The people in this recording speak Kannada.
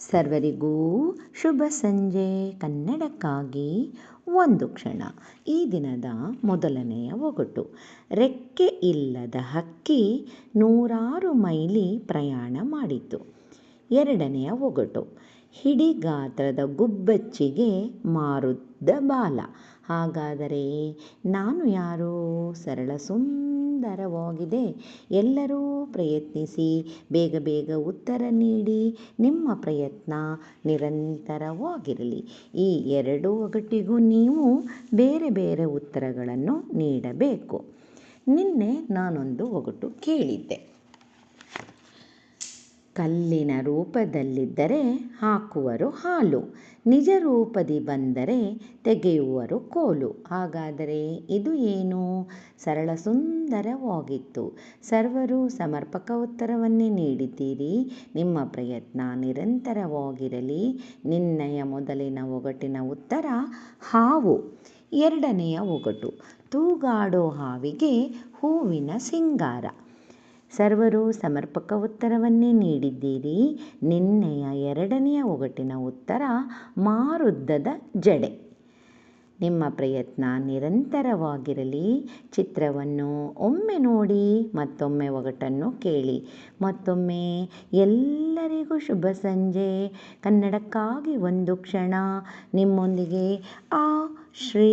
ಸರ್ವರಿಗೂ ಶುಭ ಸಂಜೆ. ಕನ್ನಡಕ್ಕಾಗಿ ಒಂದು ಕ್ಷಣ. ಈ ದಿನದ ಮೊದಲನೆಯ ಒಗಟು. ರೆಕ್ಕೆ ಇಲ್ಲದ ಹಕ್ಕಿ 100 ಮೈಲಿ ಪ್ರಯಾಣ ಮಾಡಿತು. ಎರಡನೆಯ ಒಗಟು. ಹಿಡಿಗಾತ್ರದ ಗುಬ್ಬಚ್ಚಿಗೆ ಮಾರುದ್ದ ಬಾಲ. ಹಾಗಾದರೆ ನಾನು ಯಾರು? ಸರಳ ಸುಂದರವಾಗಿದೆ. ಎಲ್ಲರೂ ಪ್ರಯತ್ನಿಸಿ, ಬೇಗ ಬೇಗ ಉತ್ತರ ನೀಡಿ. ನಿಮ್ಮ ಪ್ರಯತ್ನ ನಿರಂತರವಾಗಿರಲಿ. ಈ ಎರಡು ಒಗಟಿಗೂ ನೀವು ಬೇರೆ ಬೇರೆ ಉತ್ತರಗಳನ್ನು ನೀಡಬೇಕು. ನಿನ್ನೆ ನಾನೊಂದು ಒಗಟು ಕೇಳಿದ್ದೆ. ಕಲ್ಲಿನ ರೂಪದಲ್ಲಿದ್ದರೆ ಹಾಕುವರು ಹಾಲು, ನಿಜ ರೂಪದಿ ಬಂದರೆ ತೆಗೆಯುವರು ಕೋಲು. ಹಾಗಾದರೆ ಇದು ಏನು? ಸರಳ ಸುಂದರವಾಗಿತ್ತು. ಸರ್ವರು ಸಮರ್ಪಕ ಉತ್ತರವನ್ನೇ ನೀಡಿದ್ದೀರಿ. ನಿಮ್ಮ ಪ್ರಯತ್ನ ನಿರಂತರವಾಗಿರಲಿ. ನಿನ್ನೆಯ ಮೊದಲಿನ ಒಗಟಿನ ಉತ್ತರ ಹಾವು. ಎರಡನೆಯ ಒಗಟು. ತೂಗಾಡೋ ಹಾವಿಗೆ ಹೂವಿನ ಸಿಂಗಾರ. ಸರ್ವರು ಸಮರ್ಪಕ ಉತ್ತರವನ್ನೇ ನೀಡಿದ್ದೀರಿ. ನಿನ್ನೆಯ ಎರಡನೆಯ ಒಗಟಿನ ಉತ್ತರ ಮಾರುದ್ದದ ಜಡೆ. ನಿಮ್ಮ ಪ್ರಯತ್ನ ನಿರಂತರವಾಗಿರಲಿ. ಚಿತ್ರವನ್ನು ಒಮ್ಮೆ ನೋಡಿ, ಮತ್ತೊಮ್ಮೆ ಒಗಟನ್ನು ಕೇಳಿ. ಮತ್ತೊಮ್ಮೆ ಎಲ್ಲರಿಗೂ ಶುಭ ಸಂಜೆ. ಕನ್ನಡಕ್ಕಾಗಿ ಒಂದು ಕ್ಷಣ. ನಿಮ್ಮೊಂದಿಗೆ ಆ ಶ್ರೀ.